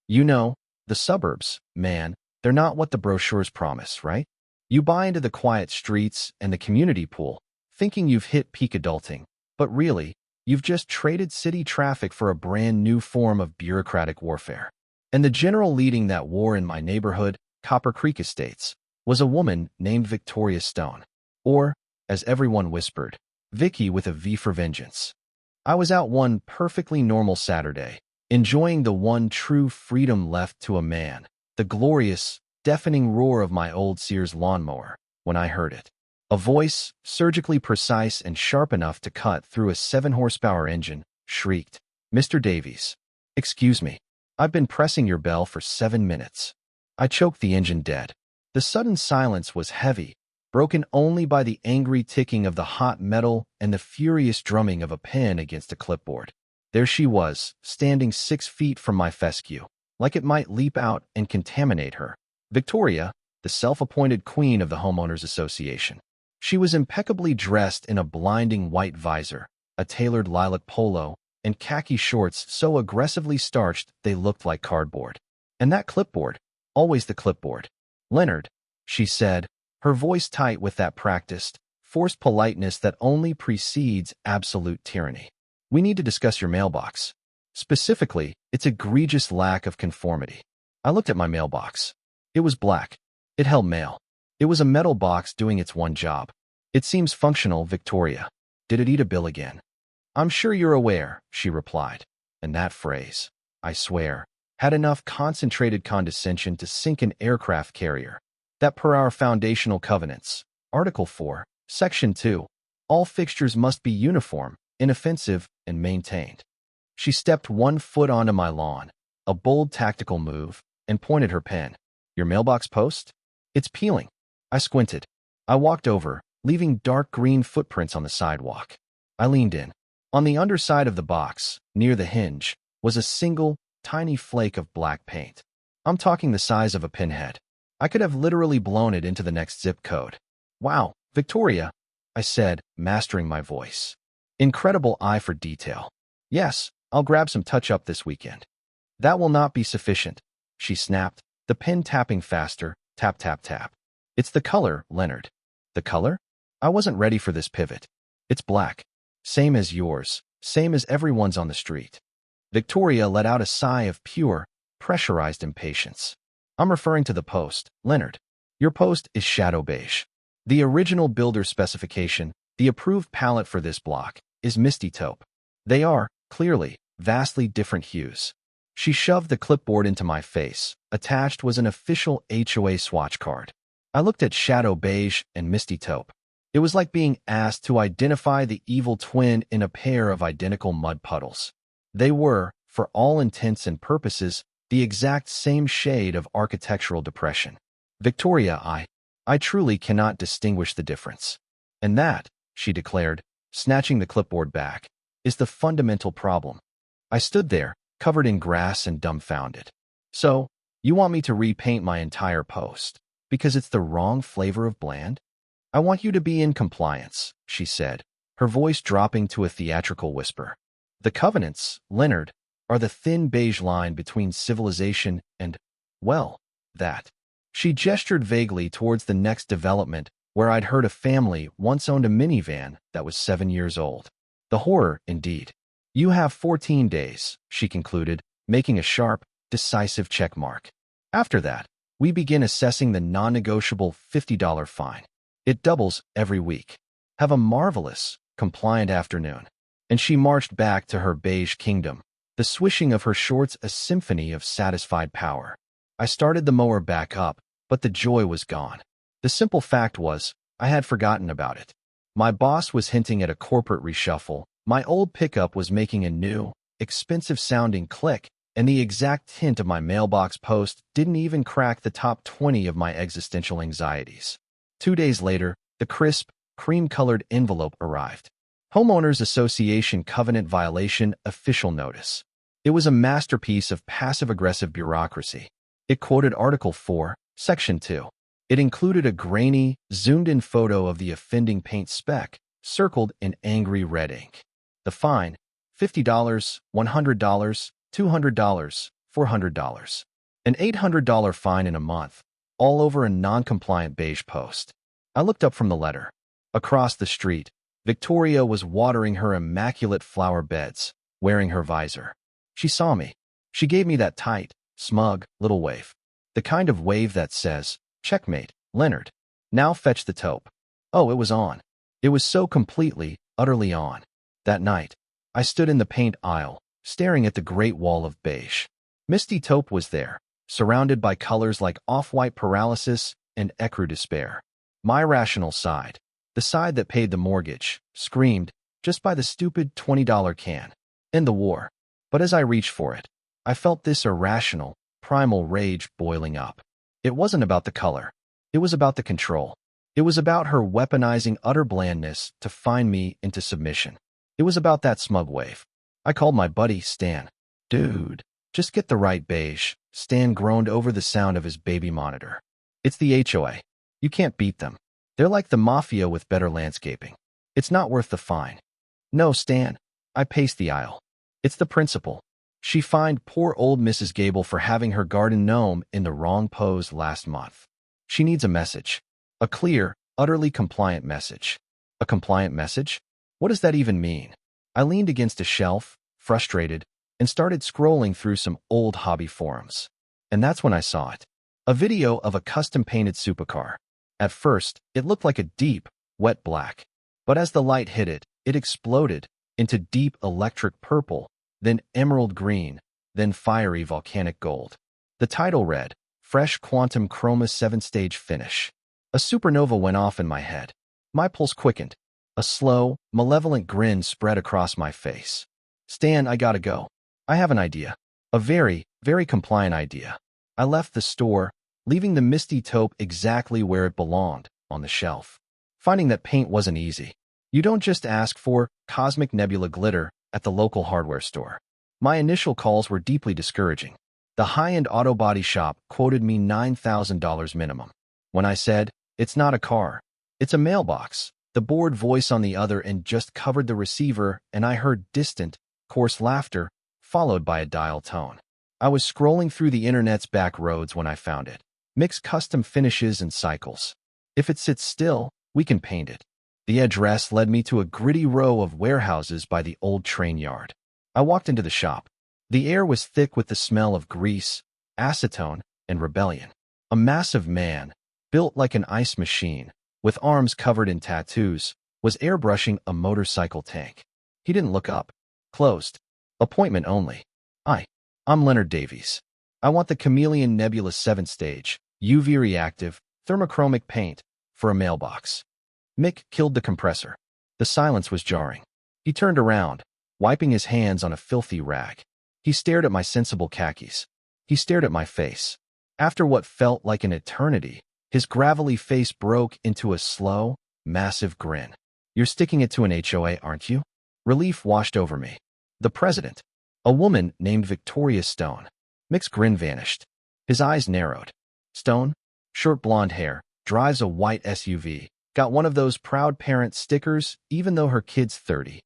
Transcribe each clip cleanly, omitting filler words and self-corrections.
You know, the suburbs, man, they're not what the brochures promise, right? You buy into the quiet streets and the community pool, thinking you've hit peak adulting, but really, you've just traded city traffic for a brand new form of bureaucratic warfare. And the general leading that war in my neighborhood, Copper Creek Estates, was a woman named Victoria Stone. Or, as everyone whispered, Vicky with a V for vengeance. I was out one perfectly normal Saturday, enjoying the one true freedom left to a man, the glorious, deafening roar of my old Sears lawnmower, when I heard it. A voice, surgically precise and sharp enough to cut through a 7-horsepower engine, shrieked, "Mr. Davies, excuse me. I've been pressing your bell for 7 minutes." I choked the engine dead. The sudden silence was heavy, broken only by the angry ticking of the hot metal and the furious drumming of a pen against a clipboard. There she was, standing 6 feet from my fescue, like it might leap out and contaminate her. Victoria, the self-appointed queen of the Homeowners Association. She was impeccably dressed in a blinding white visor, a tailored lilac polo, and khaki shorts so aggressively starched they looked like cardboard. And that clipboard, always the clipboard. "Leonard," she said, her voice tight with that practiced, forced politeness that only precedes absolute tyranny. "We need to discuss your mailbox. Specifically, its egregious lack of conformity." I looked at my mailbox. It was black. It held mail. It was a metal box doing its one job. "It seems functional, Victoria. Did it eat a bill again?" "I'm sure you're aware," she replied. And that phrase, I swear, had enough concentrated condescension to sink an aircraft carrier. That per our foundational covenants, Article 4, Section 2, all fixtures must be uniform, inoffensive, and maintained. She stepped 1 foot onto my lawn, a bold tactical move, and pointed her pen. "Your mailbox post? It's peeling." I squinted. I walked over, leaving dark green footprints on the sidewalk. I leaned in. On the underside of the box, near the hinge, was a single, tiny flake of black paint. I'm talking the size of a pinhead. I could have literally blown it into the next zip code. "Wow, Victoria," I said, mastering my voice. "Incredible eye for detail. Yes, I'll grab some touch-up this weekend." "That will not be sufficient," she snapped, the pen tapping faster, tap, tap, tap. "It's the color, Leonard." "The color?" I wasn't ready for this pivot. "It's black. Same as yours, same as everyone's on the street." Victoria let out a sigh of pure, pressurized impatience. "I'm referring to the post, Leonard. Your post is shadow beige. The original builder specification, the approved palette for this block, is misty taupe. They are, clearly, vastly different hues." She shoved the clipboard into my face. Attached was an official HOA swatch card. I looked at shadow beige and misty taupe. It was like being asked to identify the evil twin in a pair of identical mud puddles. They were, for all intents and purposes, the exact same shade of architectural depression. "Victoria, I truly cannot distinguish the difference. And that," she declared, snatching the clipboard back, "is the fundamental problem." I stood there, covered in grass and dumbfounded. "So, you want me to repaint my entire post, because it's the wrong flavor of bland?" "I want you to be in compliance," she said, her voice dropping to a theatrical whisper. "The covenants, Leonard, are the thin beige line between civilization and, well, that." She gestured vaguely towards the next development where I'd heard a family once owned a minivan that was 7 years old. The horror, indeed. "You have 14 days, she concluded, making a sharp, decisive check mark. "After that, we begin assessing the non-negotiable $50 fine. It doubles every week. Have a marvelous, compliant afternoon." And she marched back to her beige kingdom, the swishing of her shorts a symphony of satisfied power. I started the mower back up, but the joy was gone. The simple fact was, I had forgotten about it. My boss was hinting at a corporate reshuffle, my old pickup was making a new, expensive-sounding click, and the exact hint of my mailbox post didn't even crack the top 20 of my existential anxieties. 2 days later, the crisp, cream-colored envelope arrived. Homeowners Association Covenant Violation Official Notice. It was a masterpiece of passive-aggressive bureaucracy. It quoted Article 4, Section 2. It included a grainy, zoomed-in photo of the offending paint speck, circled in angry red ink. The fine, $50, $100, $200, $400. An $800 fine in a month, all over a non-compliant beige post. I looked up from the letter. Across the street, Victoria was watering her immaculate flower beds, wearing her visor. She saw me. She gave me that tight, smug, little wave. The kind of wave that says, "Checkmate, Leonard. Now fetch the taupe." Oh, it was on. It was so completely, utterly on. That night, I stood in the paint aisle, staring at the great wall of beige. Misty taupe was there, surrounded by colors like off-white paralysis and ecru despair. My rational side, the side that paid the mortgage, screamed, just buy the stupid $20 can. End the war. But as I reached for it, I felt this irrational, primal rage boiling up. It wasn't about the color. It was about the control. It was about her weaponizing utter blandness to find me into submission. It was about that smug wave. I called my buddy, Stan. "Dude, just get the right beige." Stan groaned over the sound of his baby monitor. "It's the HOA. You can't beat them. They're like the mafia with better landscaping. It's not worth the fine." "No, Stan." I paced the aisle. "It's the principle. She fined poor old Mrs. Gable for having her garden gnome in the wrong pose last month. She needs a message. A clear, utterly compliant message." A compliant message? What does that even mean? I leaned against a shelf, frustrated, and started scrolling through some old hobby forums. And that's when I saw it. A video of a custom-painted supercar. At first, it looked like a deep, wet black. But as the light hit it, it exploded into deep electric purple, then emerald green, then fiery volcanic gold. The title read, "Fresh Quantum Chroma 7-Stage Finish." A supernova went off in my head. My pulse quickened. A slow, malevolent grin spread across my face. "Stan, I gotta go. I have an idea. A very, very compliant idea." I left the store, leaving the misty taupe exactly where it belonged, on the shelf. Finding that paint wasn't easy. You don't just ask for cosmic nebula glitter at the local hardware store. My initial calls were deeply discouraging. The high-end auto body shop quoted me $9,000 minimum. When I said, "It's not a car, it's a mailbox," the bored voice on the other end just covered the receiver, and I heard distant, coarse laughter, followed by a dial tone. I was scrolling through the internet's back roads when I found it. Mix custom finishes and cycles. If it sits still, we can paint it. The address led me to a gritty row of warehouses by the old train yard. I walked into the shop. The air was thick with the smell of grease, acetone, and rebellion. A massive man, built like an ice machine, with arms covered in tattoos, was airbrushing a motorcycle tank. He didn't look up. Closed. Appointment only. I'm Leonard Davies. I want the Chameleon Nebula 7-Stage, UV reactive, thermochromic paint, for a mailbox. Mick killed the compressor. The silence was jarring. He turned around, wiping his hands on a filthy rag. He stared at my sensible khakis. He stared at my face. After what felt like an eternity, his gravelly face broke into a slow, massive grin. "You're sticking it to an HOA, aren't you?" Relief washed over me. The president, a woman named Victoria Stone. Mick's grin vanished. His eyes narrowed. "Stone, short blonde hair, drives a white SUV, got one of those proud parent stickers even though her kid's 30.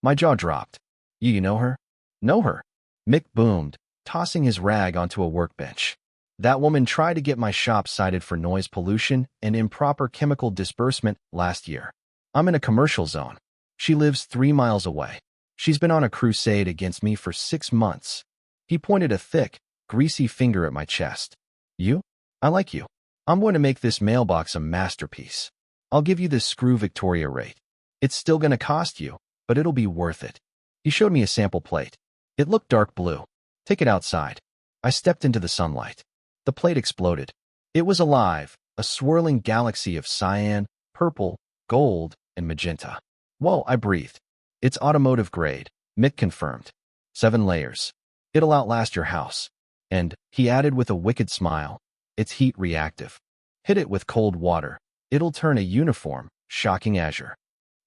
My jaw dropped. You know her?" "Know her?" Mick boomed, tossing his rag onto a workbench. "That woman tried to get my shop cited for noise pollution and improper chemical disbursement last year. I'm in a commercial zone. She lives 3 miles away. She's been on a crusade against me for 6 months." He pointed a thick, greasy finger at my chest. "You? I like you. I'm going to make this mailbox a masterpiece. I'll give you this screw Victoria rate. It's still going to cost you, but it'll be worth it." He showed me a sample plate. It looked dark blue. "Take it outside." I stepped into the sunlight. The plate exploded. It was alive, a swirling galaxy of cyan, purple, gold, and magenta. "Whoa," I breathed. "It's automotive grade," Mick confirmed. 7 layers. It'll outlast your house. And, he added with a wicked smile, it's heat reactive. Hit it with cold water. It'll turn a uniform, shocking azure.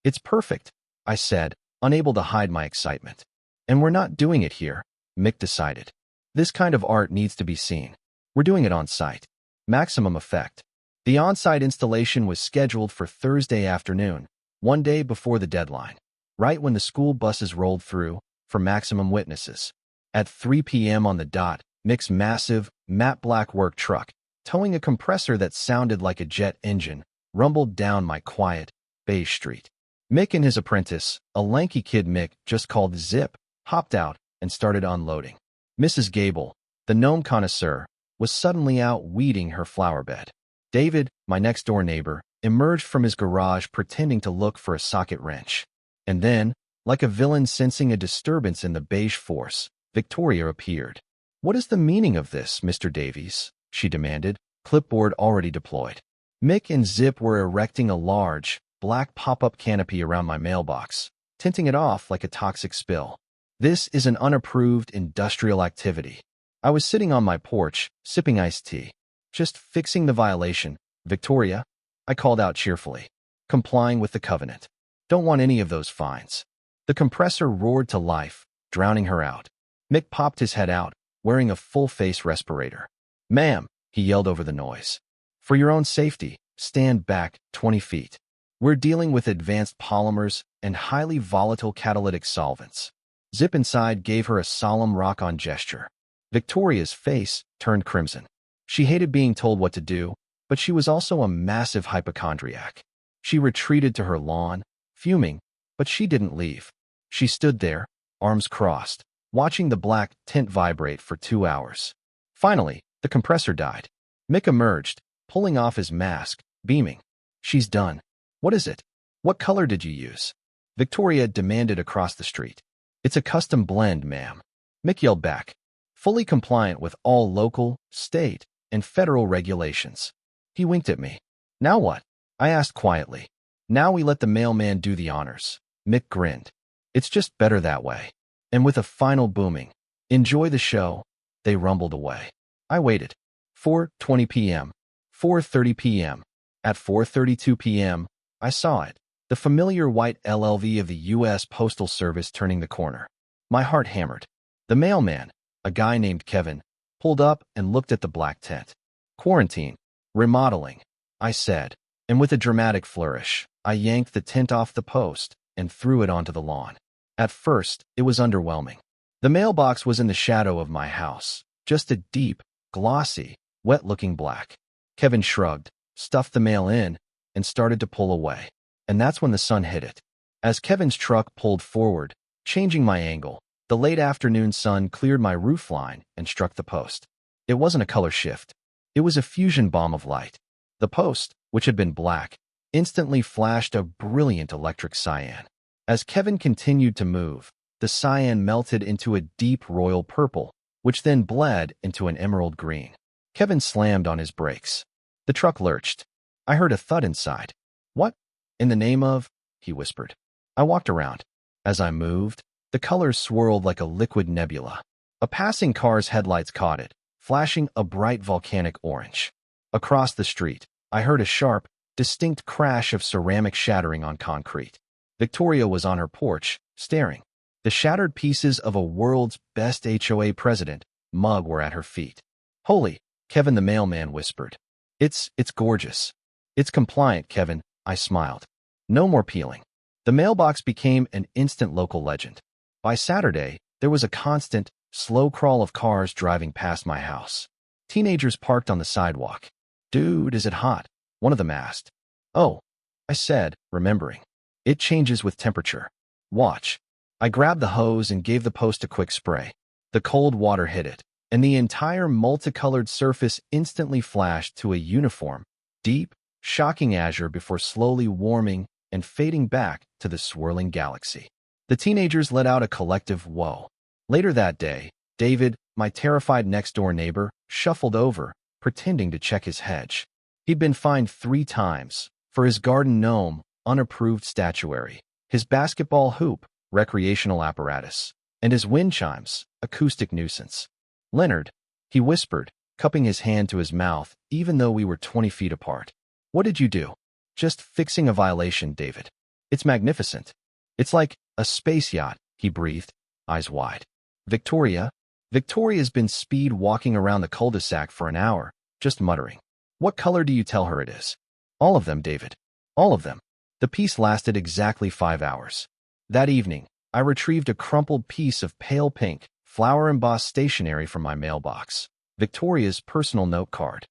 "It's perfect," I said, unable to hide my excitement. "And we're not doing it here," Mick decided. "This kind of art needs to be seen. We're doing it on site. Maximum effect." The on-site installation was scheduled for Thursday afternoon, one day before the deadline, right when the school buses rolled through, for maximum witnesses. At 3 p.m. on the dot, Mick's massive, matte black work truck, towing a compressor that sounded like a jet engine, rumbled down my quiet, beige street. Mick and his apprentice, a lanky kid Mick just called Zip, hopped out and started unloading. Mrs. Gable, the gnome connoisseur, was suddenly out weeding her flower bed. David, my next-door neighbor, emerged from his garage pretending to look for a socket wrench. And then, like a villain sensing a disturbance in the beige force, Victoria appeared. "What is the meaning of this, Mr. Davies?" she demanded, clipboard already deployed. Mick and Zip were erecting a large, black pop-up canopy around my mailbox, tinting it off like a toxic spill. "This is an unapproved industrial activity." I was sitting on my porch, sipping iced tea. "Just fixing the violation, Victoria," I called out cheerfully. "Complying with the covenant. Don't want any of those fines." The compressor roared to life, drowning her out. Mick popped his head out, wearing a full-face respirator. "Ma'am," he yelled over the noise. "For your own safety, stand back 20 feet. We're dealing with advanced polymers and highly volatile catalytic solvents." Zip inside gave her a solemn rock-on gesture. Victoria's face turned crimson. She hated being told what to do, but she was also a massive hypochondriac. She retreated to her lawn, fuming, but she didn't leave. She stood there, arms crossed, watching the black tint vibrate for 2 hours. Finally, the compressor died. Mick emerged, pulling off his mask, beaming. "She's done." "What is it? What color did you use?" Victoria demanded across the street. "It's a custom blend, ma'am," Mick yelled back, fully compliant with all local, state, and federal regulations. He winked at me. "Now what?" I asked quietly. "Now we let the mailman do the honors." Mick grinned. "It's just better that way." And with a final booming, "Enjoy the show," they rumbled away. I waited. 4:20 p.m. 4:30 p.m. At 4:32 p.m., I saw it. The familiar white LLV of the U.S. Postal Service turning the corner. My heart hammered. The mailman, a guy named Kevin, pulled up and looked at the black tent. "Quarantine. Remodeling," I said, and with a dramatic flourish, I yanked the tent off the post and threw it onto the lawn. At first, it was underwhelming. The mailbox was in the shadow of my house, just a deep, glossy, wet-looking black. Kevin shrugged, stuffed the mail in, and started to pull away. And that's when the sun hit it. As Kevin's truck pulled forward, changing my angle, the late afternoon sun cleared my roofline and struck the post. It wasn't a color shift. It was a fusion bomb of light. The post, which had been black, instantly flashed a brilliant electric cyan. As Kevin continued to move, the cyan melted into a deep royal purple, which then bled into an emerald green. Kevin slammed on his brakes. The truck lurched. I heard a thud inside. "What? In the name of?" he whispered. I walked around. As I moved, the colors swirled like a liquid nebula. A passing car's headlights caught it, flashing a bright volcanic orange. Across the street, I heard a sharp, distinct crash of ceramic shattering on concrete. Victoria was on her porch, staring. The shattered pieces of a world's best HOA president mug were at her feet. "Holy," Kevin the mailman whispered. It's gorgeous." "It's compliant, Kevin," I smiled. "No more peeling." The mailbox became an instant local legend. By Saturday, there was a constant, slow crawl of cars driving past my house. Teenagers parked on the sidewalk. "Dude, is it hot?" one of them asked. "Oh," I said, remembering. "It changes with temperature. Watch." I grabbed the hose and gave the post a quick spray. The cold water hit it, and the entire multicolored surface instantly flashed to a uniform, deep, shocking azure before slowly warming and fading back to the swirling galaxy. The teenagers let out a collective whoa. Later that day, David, my terrified next-door neighbor, shuffled over, pretending to check his hedge. He'd been fined 3 times for his garden gnome, unapproved statuary, his basketball hoop, recreational apparatus, and his wind chimes, acoustic nuisance. "Leonard," he whispered, cupping his hand to his mouth even though we were 20 feet apart. "What did you do?" "Just fixing a violation, David. It's magnificent. It's like a space yacht," he breathed, eyes wide. Victoria's been speed walking around the cul-de-sac for an hour, just muttering. "What color do you tell her it is?" "All of them, David. All of them." The piece lasted exactly 5 hours. That evening, I retrieved a crumpled piece of pale pink, Flower embossed stationery from my mailbox. Victoria's personal note card.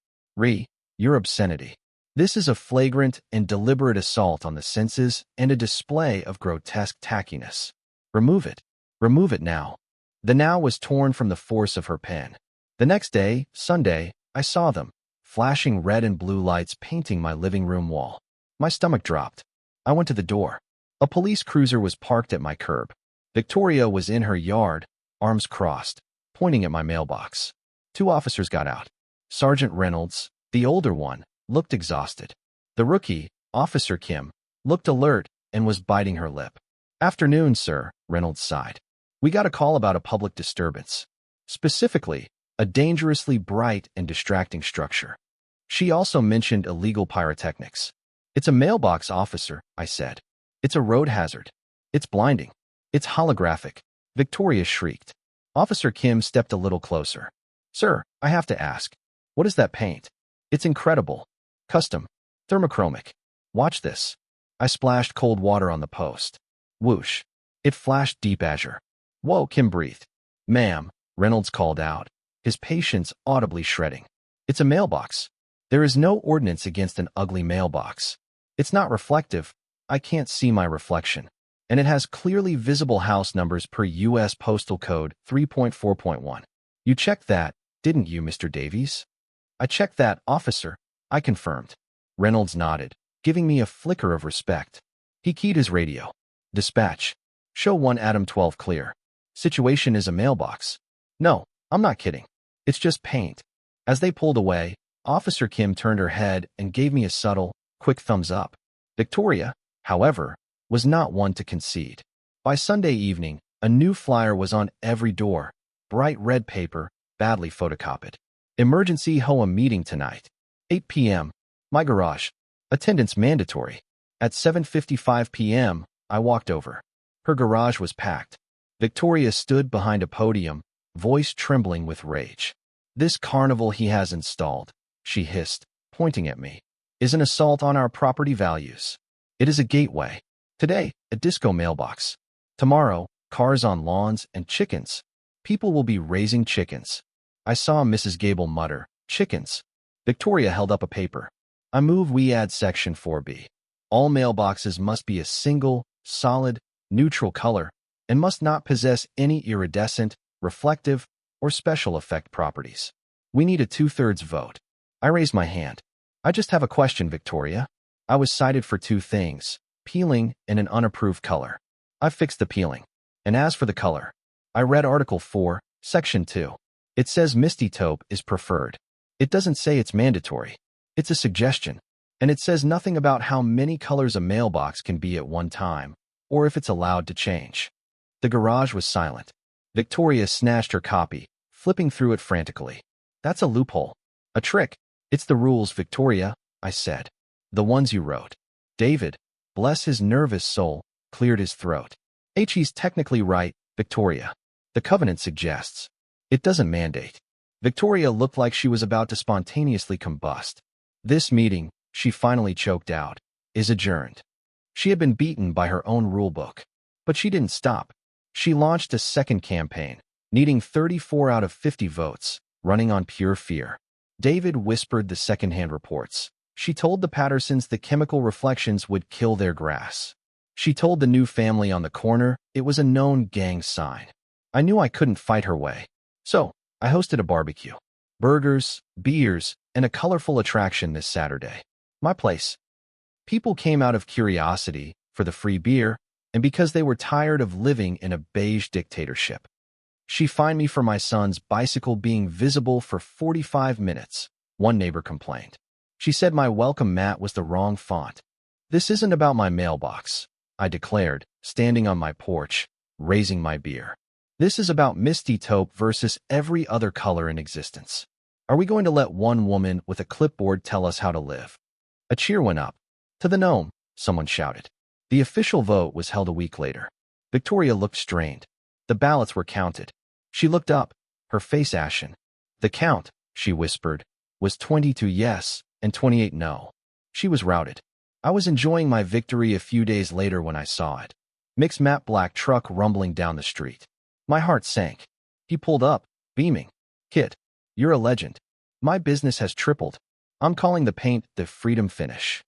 Your obscenity. This is a flagrant and deliberate assault on the senses and a display of grotesque tackiness. Remove it. Remove it now. The now was torn from the force of her pen. The next day, Sunday, I saw them, flashing red and blue lights painting my living room wall. My stomach dropped. I went to the door. A police cruiser was parked at my curb. Victoria was in her yard, arms crossed, pointing at my mailbox. 2 officers got out. Sergeant Reynolds, the older one, looked exhausted. The rookie, Officer Kim, looked alert and was biting her lip. "Afternoon, sir," Reynolds sighed. "We got a call about a public disturbance. Specifically, a dangerously bright and distracting structure." She also mentioned illegal pyrotechnics. "It's a mailbox, officer," I said. "It's a road hazard. It's blinding. It's holographic," Victoria shrieked. Officer Kim stepped a little closer. "Sir, I have to ask, what is that paint? It's incredible. Custom. Thermochromic. Watch this." I splashed cold water on the post. Whoosh. It flashed deep azure. "Whoa," Kim breathed. "Ma'am," Reynolds called out, his patience audibly shredding. "It's a mailbox. There is no ordinance against an ugly mailbox. It's not reflective. I can't see my reflection. And it has clearly visible house numbers per U.S. Postal Code 3.4.1. You checked that, didn't you, Mr. Davies?" "I checked that, officer," I confirmed. Reynolds nodded, giving me a flicker of respect. He keyed his radio. "Dispatch. Show 1 Adam 12 clear. Situation is a mailbox." "No, I'm not kidding. It's just paint." As they pulled away, Officer Kim turned her head and gave me a subtle, quick thumbs up. Victoria, however, was not one to concede. By Sunday evening, a new flyer was on every door. Bright red paper, badly photocopied. "Emergency HOA meeting tonight. 8 p.m. My garage. Attendance mandatory." At 7:55 p.m., I walked over. Her garage was packed. Victoria stood behind a podium, voice trembling with rage. "This carnival he has installed," she hissed, pointing at me, "is an assault on our property values. It is a gateway. Today, a disco mailbox. Tomorrow, cars on lawns and chickens. People will be raising chickens." I saw Mrs. Gable mutter, "Chickens." Victoria held up a paper. "I move we add Section 4B. All mailboxes must be a single, solid, neutral color and must not possess any iridescent, reflective, or special effect properties. We need a 2/3 vote." I raised my hand. "I just have a question, Victoria. I was cited for 2 things, peeling and an unapproved color. I fixed the peeling. And as for the color, I read Article 4, Section 2. It says misty taupe is preferred. It doesn't say it's mandatory. It's a suggestion. And it says nothing about how many colors a mailbox can be at one time, or if it's allowed to change." The garage was silent. Victoria snatched her copy, flipping through it frantically. "That's a loophole. A trick. It's the rules, Victoria," I said. "The ones you wrote." David, bless his nervous soul, cleared his throat. "He's technically right, Victoria. The covenant suggests. It doesn't mandate." Victoria looked like she was about to spontaneously combust. "This meeting," she finally choked out, "is adjourned." She had been beaten by her own rulebook. But she didn't stop. She launched a second campaign, needing 34 out of 50 votes, running on pure fear. David whispered the secondhand reports. She told the Pattersons the chemical reflections would kill their grass. She told the new family on the corner it was a known gang sign. I knew I couldn't fight her way. So, I hosted a barbecue. Burgers, beers, and a colorful attraction this Saturday. My place. People came out of curiosity, for the free beer, and because they were tired of living in a beige dictatorship. She fined me for my son's bicycle being visible for 45 minutes, one neighbor complained. She said my welcome mat was the wrong font. "This isn't about my mailbox," I declared, standing on my porch, raising my beer. "This is about misty taupe versus every other color in existence. Are we going to let one woman with a clipboard tell us how to live?" A cheer went up. "To the gnome," someone shouted. The official vote was held a week later. Victoria looked strained. The ballots were counted. She looked up, her face ashen. "The count," she whispered, "was 22 yes and 28 no." She was routed. I was enjoying my victory a few days later when I saw it. Mixed matte black truck rumbling down the street. My heart sank. He pulled up, beaming. "Kit, you're a legend. My business has tripled. I'm calling the paint the Freedom Finish.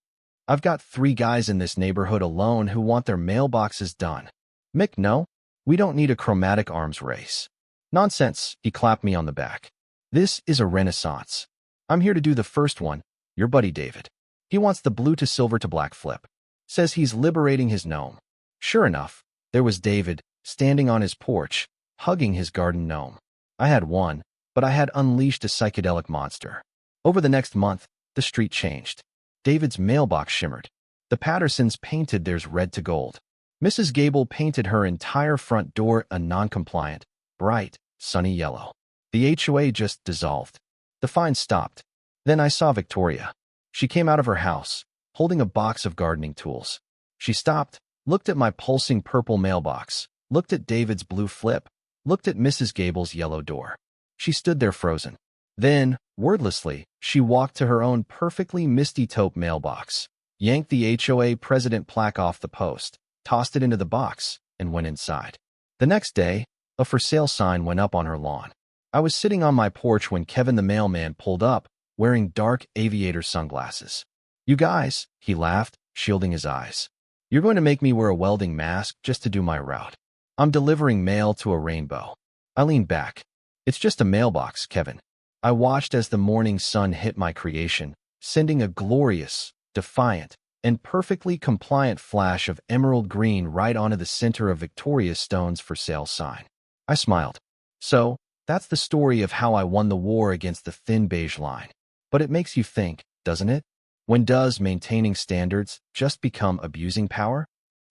I've got 3 guys in this neighborhood alone who want their mailboxes done." "Mick, no. We don't need a chromatic arms race." "Nonsense," he clapped me on the back. "This is a renaissance. I'm here to do the first one, your buddy David. He wants the blue to silver to black flip. Says he's liberating his gnome." Sure enough, there was David, standing on his porch, hugging his garden gnome. I had one, but I had unleashed a psychedelic monster. Over the next month, the street changed. David's mailbox shimmered. The Pattersons painted theirs red to gold. Mrs. Gable painted her entire front door a non-compliant, bright, sunny yellow. The HOA just dissolved. The fine stopped. Then I saw Victoria. She came out of her house, holding a box of gardening tools. She stopped, looked at my pulsing purple mailbox, looked at David's blue flip, looked at Mrs. Gable's yellow door. She stood there frozen. Then, wordlessly, she walked to her own perfectly misty taupe mailbox, yanked the HOA president plaque off the post, tossed it into the box, and went inside. The next day, a for sale sign went up on her lawn. I was sitting on my porch when Kevin the mailman pulled up, wearing dark aviator sunglasses. "You guys," he laughed, shielding his eyes. "You're going to make me wear a welding mask just to do my route. I'm delivering mail to a rainbow." I leaned back. "It's just a mailbox, Kevin." I watched as the morning sun hit my creation, sending a glorious, defiant, and perfectly compliant flash of emerald green right onto the center of Victoria's Stone's for sale sign. I smiled. So, that's the story of how I won the war against the thin beige line. But it makes you think, doesn't it? When does maintaining standards just become abusing power?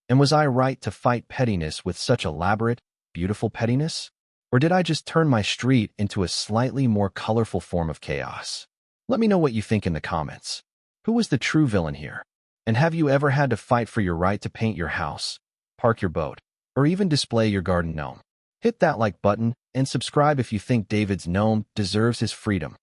And was I right to fight pettiness with such elaborate, beautiful pettiness? Or did I just turn my street into a slightly more colorful form of chaos? Let me know what you think in the comments. Who was the true villain here? And have you ever had to fight for your right to paint your house, park your boat, or even display your garden gnome? Hit that like button and subscribe if you think David's gnome deserves his freedom.